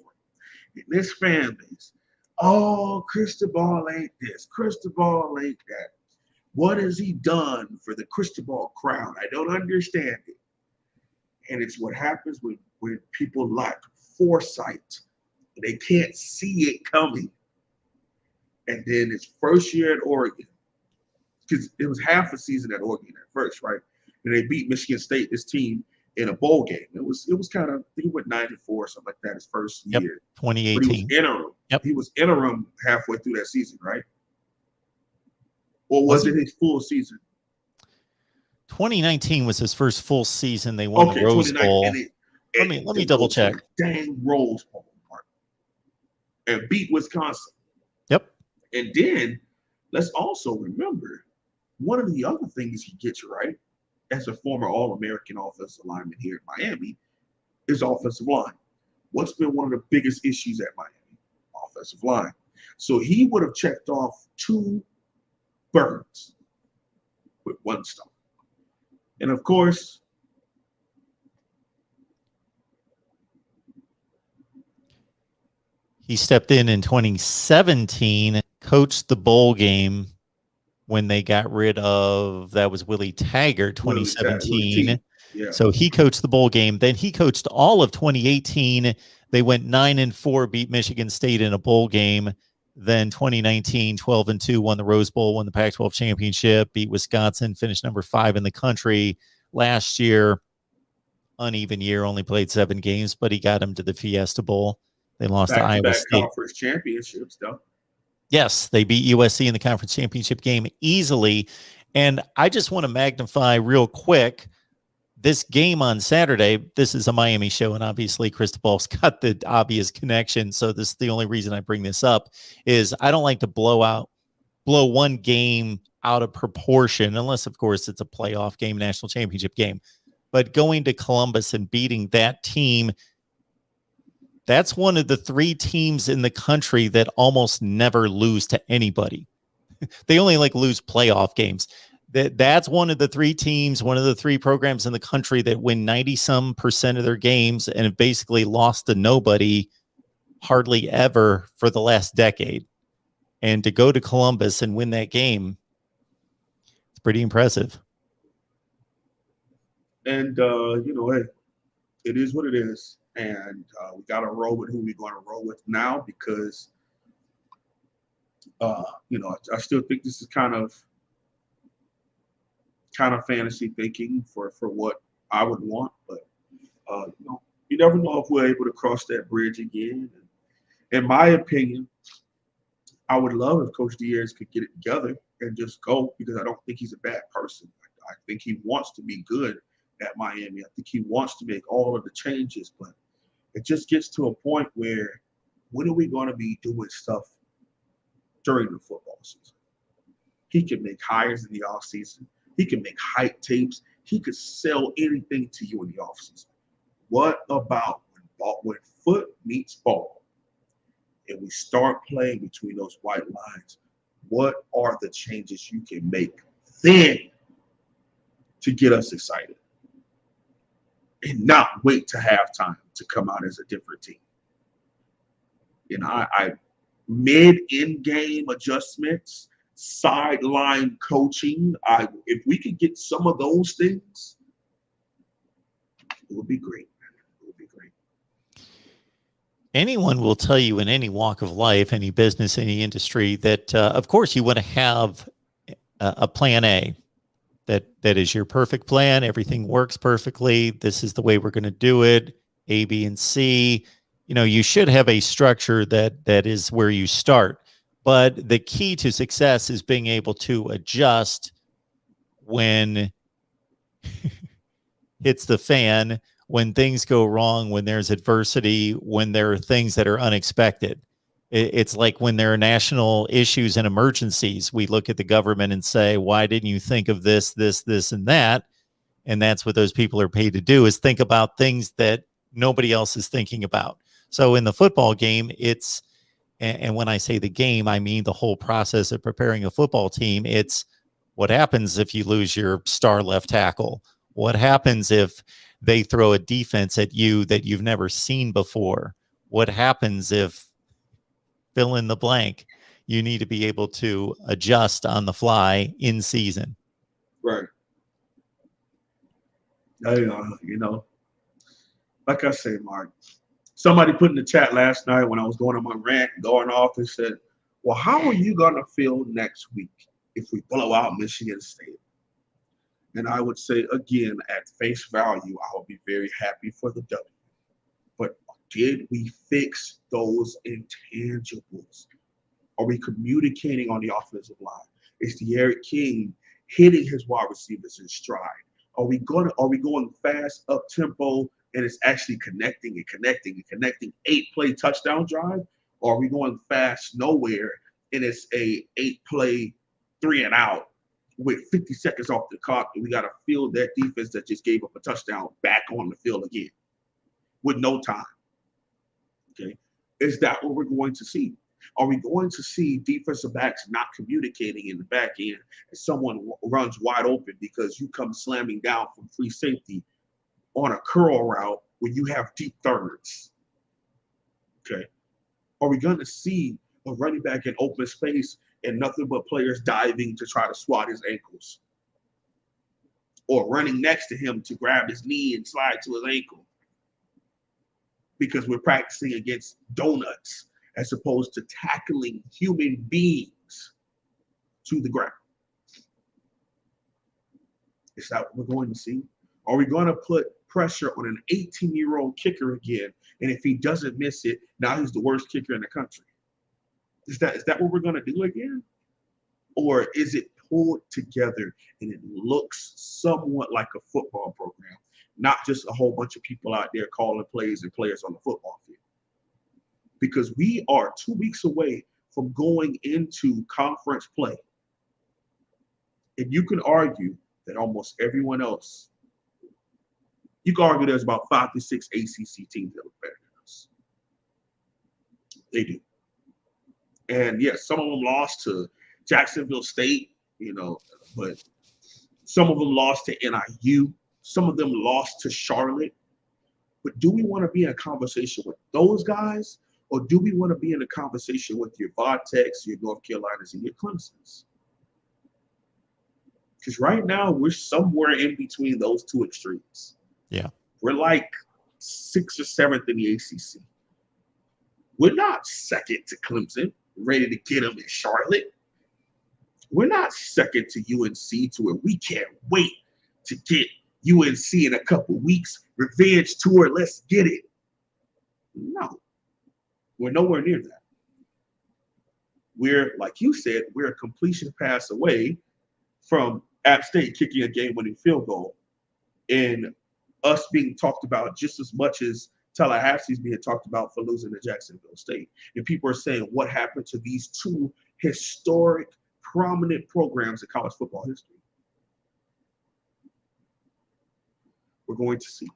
And this fan base, oh, Cristobal ain't this, Cristobal ain't that. What has he done for the Cristobal crowd? I don't understand it. And it's what happens when people lack foresight. They can't see it coming. And then his first year at Oregon, because it was half a season at Oregon at first, right? And they beat Michigan State, this team, in a bowl game. It was kind of, I think he went 9-4 or something like that his first year. 2018. But he was interim. Yep. He was interim halfway through that season, right? Or was it his full season? 2019 was his first full season. They won the Rose Bowl. Let me double check. Dang Rose Bowl, Mark. And beat Wisconsin. Yep. And then let's also remember one of the other things he gets right as a former All-American offensive lineman here in Miami is offensive line. What's been one of the biggest issues at Miami? Offensive line. So he would have checked off 2 birds with 1 stone. And of course, he stepped in 2017, coached the bowl game when they got rid of, that was Willie Taggart, 2017. Yeah. So he coached the bowl game. Then he coached all of 2018. They went 9-4, beat Michigan State in a bowl game. Then 2019, 12-2, won the Rose Bowl, won the Pac-12 championship, beat Wisconsin, finished number 5 in the country. Last year, uneven year, only played 7 games, but he got him to the Fiesta Bowl. They lost to Iowa State. Conference championships, though. Yes, they beat USC in the conference championship game easily. And I just want to magnify real quick this game on Saturday. This is a Miami show, and obviously Cristobal's got the obvious connection. So this is the only reason I bring this up is I don't like to blow one game out of proportion, unless, of course, it's a playoff game, national championship game. But going to Columbus and beating that team, that's one of the 3 teams in the country that almost never lose to anybody. They only lose playoff games. That's one of the 3 teams, one of the 3 programs in the country that win 90-some% of their games and have basically lost to nobody hardly ever for the last decade. And to go to Columbus and win that game, it's pretty impressive. And hey, it is what it is, and we got to roll with who we're going to roll with now because I still think this is kind of fantasy thinking for what I would want, but you never know if we're able to cross that bridge again. In my opinion, I would love if Coach Diaz could get it together and just go because I don't think he's a bad person. I think he wants to be good at Miami. I think he wants to make all of the changes, but it just gets to a point where when are we going to be doing stuff during the football season? He can make hires in the offseason. He can make hype tapes. He could sell anything to you in the offseason. What about when foot meets ball and we start playing between those white lines? What are the changes you can make then to get us excited and not wait to halftime to come out as a different team? I mid-in-game adjustments, sideline coaching. If we could get some of those things, it would be great. It would be great. Anyone will tell you in any walk of life, any business, any industry, that of course you want to have a plan A. That is your perfect plan. Everything works perfectly. This is the way we're going to do it. A, B, and C. You should have a structure that is where you start. But the key to success is being able to adjust when hits the fan, when things go wrong, when there's adversity, when there are things that are unexpected. It's like when there are national issues and emergencies, we look at the government and say, why didn't you think of this, and that? And that's what those people are paid to do, is think about things that nobody else is thinking about. So in the football game, and when I say the game, I mean the whole process of preparing a football team. It's what happens if you lose your star left tackle? What happens if they throw a defense at you that you've never seen before? What happens if fill in the blank? You need to be able to adjust on the fly in season. Right. Like I say, Mark, somebody put in the chat last night when I was going on my rant, going off, and said, well, how are you going to feel next week if we blow out Michigan State? And I would say, again, at face value, I would be very happy for the W. But did we fix those intangibles? Are we communicating on the offensive line? Is De'Aaron King hitting his wide receivers in stride? Are we going fast up tempo and it's actually connecting 8-play touchdown drive? Or are we going fast nowhere and it's a 8-play 3 and out with 50 seconds off the clock, and we got to field that defense that just gave up a touchdown back on the field again with no time? Okay, is that what we're going to see? Are we going to see defensive backs not communicating in the back end and someone runs wide open because you come slamming down from free safety on a curl route when you have deep thirds? Okay, are we going to see a running back in open space and nothing but players diving to try to swat his ankles, or running next to him to grab his knee and slide to his ankle? Because we're practicing against donuts as opposed to tackling human beings to the ground. Is that what we're going to see? Are we going to put pressure on an 18-year-old kicker again, and if he doesn't miss it, now he's the worst kicker in the country? Is that what we're going to do again? Or is it pulled together and it looks somewhat like a football program, not just a whole bunch of people out there calling plays and players on the football field? Because we are 2 weeks away from going into conference play. And you can argue that almost everyone else, you can argue there's about 5 to 6 ACC teams that look better than us. They do. And yes, some of them lost to Jacksonville State, but some of them lost to NIU. Some of them lost to Charlotte. But do we want to be in a conversation with those guys, or do we want to be in a conversation with your Vortex, your North Carolinas, and your Clemsons? Because right now we're somewhere in between those two extremes. Yeah. We're like 6th or 7th in the ACC. We're not second to Clemson, ready to get them in Charlotte. We're not second to UNC to where we can't wait to get UNC in a couple weeks. Revenge tour, let's get it. No, we're nowhere near that. We're, like you said, we're a completion pass away from App State kicking a game-winning field goal and us being talked about just as much as Tallahassee's being talked about for losing to Jacksonville State. And people are saying, what happened to these two historic, prominent programs in college football history? We're going to see.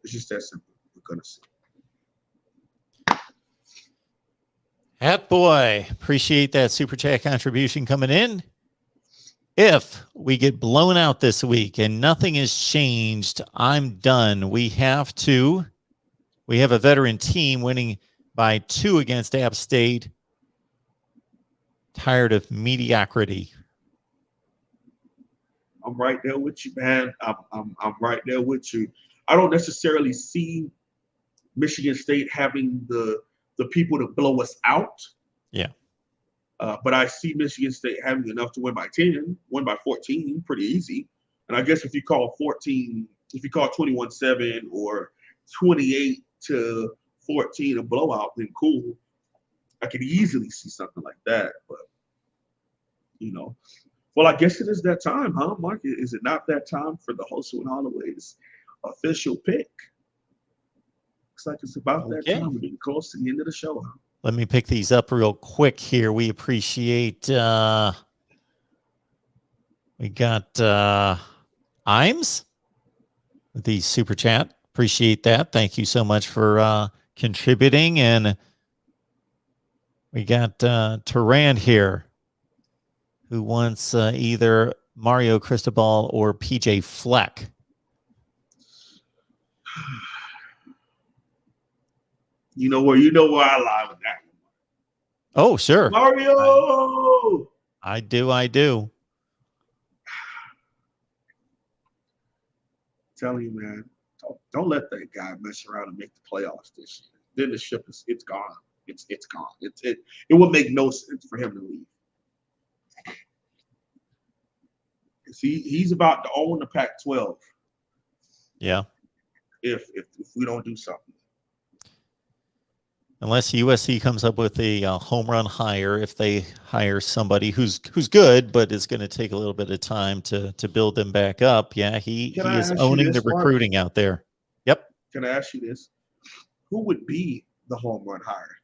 It's just that simple. We're going to see. Hat boy, appreciate that super chat contribution coming in. If we get blown out this week and nothing has changed, I'm done. We have a veteran team winning by 2 against App State. Tired of mediocrity. I'm right there with you, man. I'm right there with you. I don't necessarily see Michigan State having the people to blow us out. Yeah. But I see Michigan State having enough to win by 10, win by 14, pretty easy. And I guess if you call 21-7 or 28-14 a blowout, then cool. I could easily see something like that. But, well, I guess it is that time, huh, Mark? Is it not that time for the Hosu and Holloway's official pick? Looks like it's about that time. We're getting close to the end of the show, huh? Let me pick these up real quick here. We appreciate we got Imes with the super chat. Appreciate that. Thank you so much for contributing. And we got Turan here, who wants either Mario Cristobal or PJ Fleck. You know where I lie with that one. Oh, sure. Mario! I do. Telling you, man, don't let that guy mess around and make the playoffs this year. Then the ship it's gone. It's gone. It would make no sense for him to leave. He's about to own the Pac-12. Yeah. If we don't do something. Unless USC comes up with a home run hire, if they hire somebody who's good, but it's going to take a little bit of time to build them back up. Yeah, he is owning the recruiting out there. Yep. Can I ask you this? Who would be the home run hire?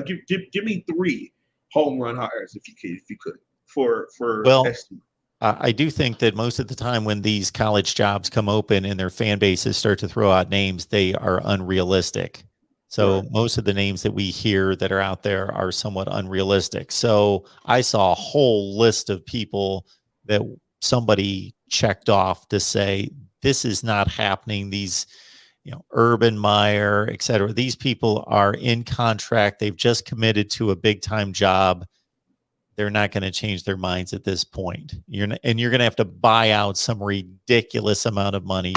Give me 3 home run hires if you could for SC. I do think that most of the time when these college jobs come open and their fan bases start to throw out names, they are unrealistic. So most of the names that we hear that are out there are somewhat unrealistic. So I saw a whole list of people that somebody checked off to say, this is not happening. These, Urban Meyer, et cetera. These people are in contract. They've just committed to a big time job. They're not going to change their minds at this point. You're going to have to buy out some ridiculous amount of money.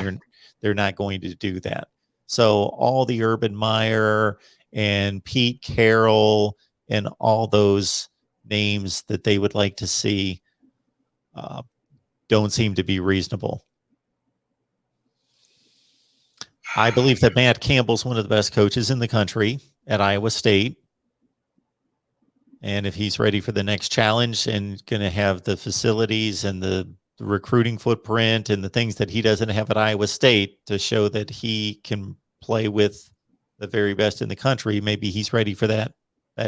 They're not going to do that. So all the Urban Meyer and Pete Carroll and all those names that they would like to see don't seem to be reasonable. I believe that Matt Campbell's one of the best coaches in the country at Iowa State. And if he's ready for the next challenge and going to have the facilities and the recruiting footprint and the things that he doesn't have at Iowa State to show that he can play with the very best in the country, maybe he's ready for that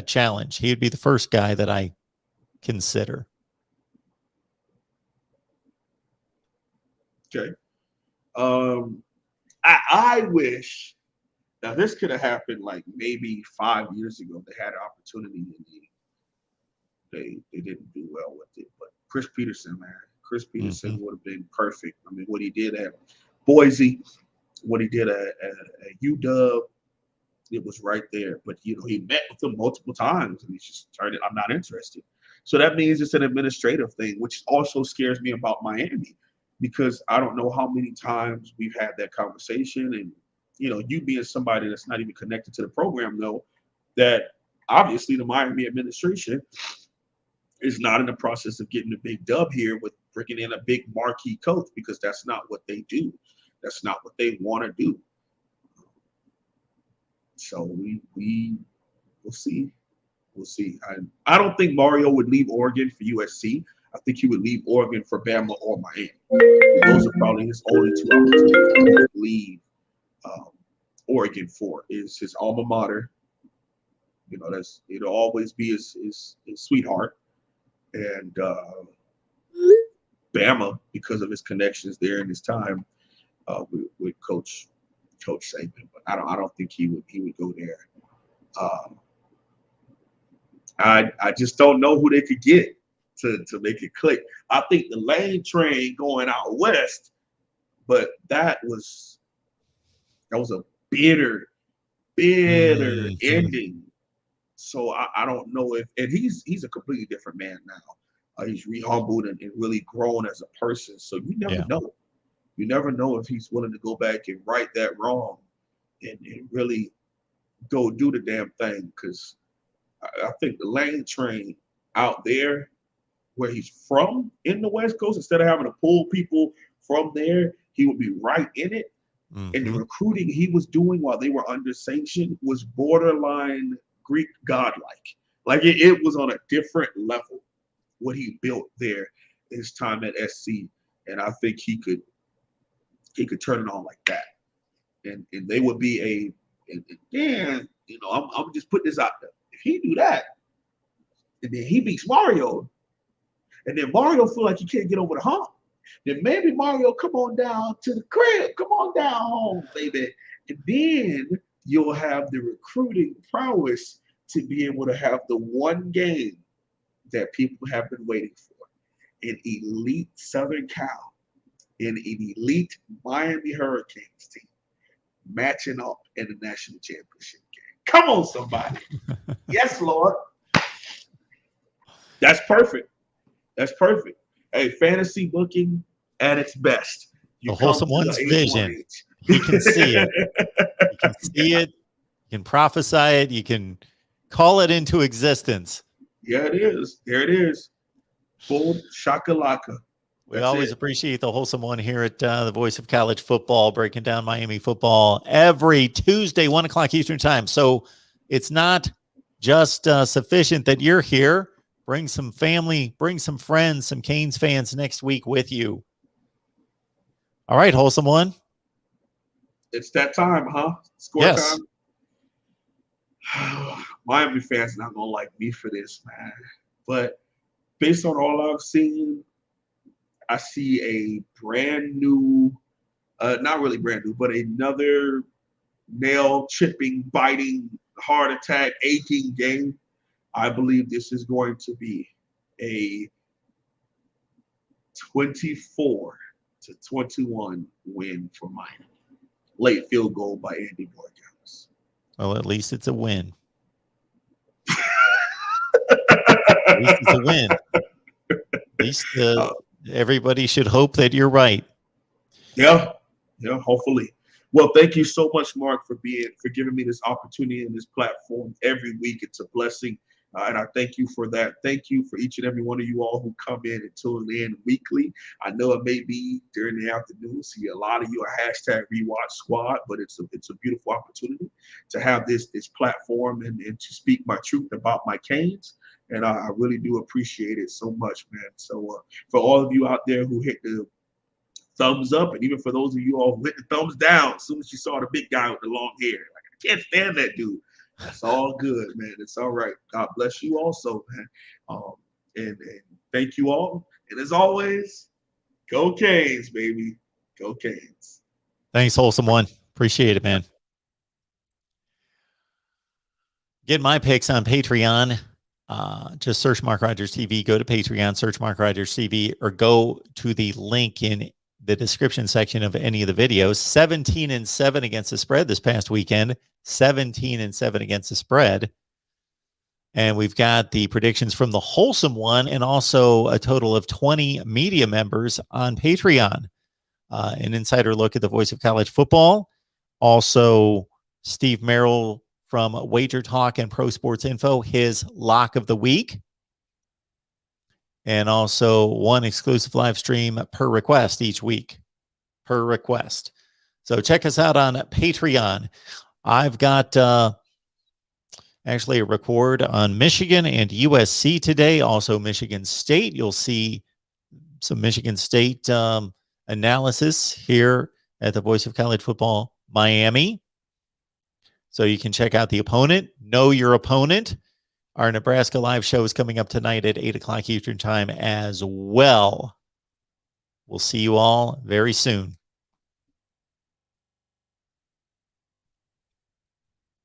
challenge. He would be the first guy that I consider. Okay. I wish, now this could have happened like maybe 5 years ago. They had an opportunity and they didn't do well with it. But Chris Peterson would have been perfect. I mean, what he did at Boise, what he did at UW, it was right there. But he met with them multiple times, and he just turned it. I'm not interested. So that means it's an administrative thing, which also scares me about Miami, because I don't know how many times we've had that conversation. And, you being somebody that's not even connected to the program, know that obviously the Miami administration is not in the process of getting a big dub here with bringing in a big marquee coach, because that's not what they do. That's not what they want to do. So we'll see. We'll see. I don't think Mario would leave Oregon for USC. I think he would leave Oregon for Bama or Miami. Those are probably his only two opportunities to leave Oregon for, is his alma mater. It'll always be his sweetheart, and Bama, because of his connections there and his time with Coach Saban. But I don't think he would go there. I just don't know who they could get to make it click. I think the Lane train going out west, but that was a bitter ending. So I don't know if, and he's a completely different man now. He's re-humbled and really grown as a person. So you never know. You never know if he's willing to go back and right that wrong and really go do the damn thing. Because I think the Lane train out there where he's from in the West Coast, instead of having to pull people from there, he would be right in it. Mm-hmm. And the recruiting he was doing while they were under sanction was borderline Greek godlike. Like it was on a different level what he built there his time at SC. And I think he could turn it on like that. And they would be and then, I'm just putting this out there. If he do that, and then he beats Mario, and then Mario feel like he can't get over the hump, then maybe Mario come on down to the crib, come on down home, baby. And then you'll have the recruiting prowess to be able to have the one game that people have been waiting for. An elite Southern Cal, an elite Miami Hurricanes team matching up in the national championship game. Come on, somebody. Yes, Lord. That's perfect. That's perfect. Hey, fantasy booking at its best. The wholesome one's vision. You can see it. You can see it. You can prophesy it. You can call it into existence. Yeah, it is. There it is. Boom, shakalaka. We always appreciate the wholesome one here at the Voice of College Football, breaking down Miami football every Tuesday, 1 o'clock Eastern time. So it's not just sufficient that you're here. Bring some family, bring some friends, some Canes fans next week with you. All right, wholesome one. It's that time, huh? Score time. Miami fans not gonna like me for this, man. But based on all I've seen, I see a brand new, not really brand new, but another nail chipping, biting, heart attack, aching game. I believe this is going to be a 24-21 win for Miami. Late field goal by Andy Borges. Well, at least it's a win. At least it's a win. At least everybody should hope that you're right. Yeah, hopefully. Well, thank you so much, Mark, for giving me this opportunity and this platform every week. It's a blessing. And I thank you for that. Thank you for each and every one of you all who come in and tune in weekly. I know it may be during the afternoon. See, a lot of you are #rewatch squad, but it's a beautiful opportunity to have this platform and to speak my truth about my Canes. And I really do appreciate it so much, man. So for all of you out there who hit the thumbs up, and even for those of you all who hit the thumbs down as soon as you saw the big guy with the long hair, like, I can't stand that dude. That's all good, man. It's all right. God bless you also, man. And thank you all. And as always, go Canes, baby. Go Canes. Thanks, wholesome one. Appreciate it, man. Get my picks on Patreon. Just search Mark Rogers TV. Go to Patreon, search Mark Rogers TV, or go to the link in the description section of any of the videos. 17-7 against the spread this past weekend. 17-7 against the spread. And we've got the predictions from the Wholesome one and also a total of 20 media members on Patreon. An insider look at the voice of college football. Also, Steve Merrill from Wager Talk and Pro Sports Info, his lock of the week. And also one exclusive live stream per request each week. Per request. So check us out on Patreon. I've got actually a record on Michigan and USC today. Also Michigan State. You'll see some Michigan State analysis here at the Voice of College Football Miami. So you can check out the opponent. Know your opponent. Our Nebraska live show is coming up tonight at 8 o'clock Eastern time as well. We'll see you all very soon.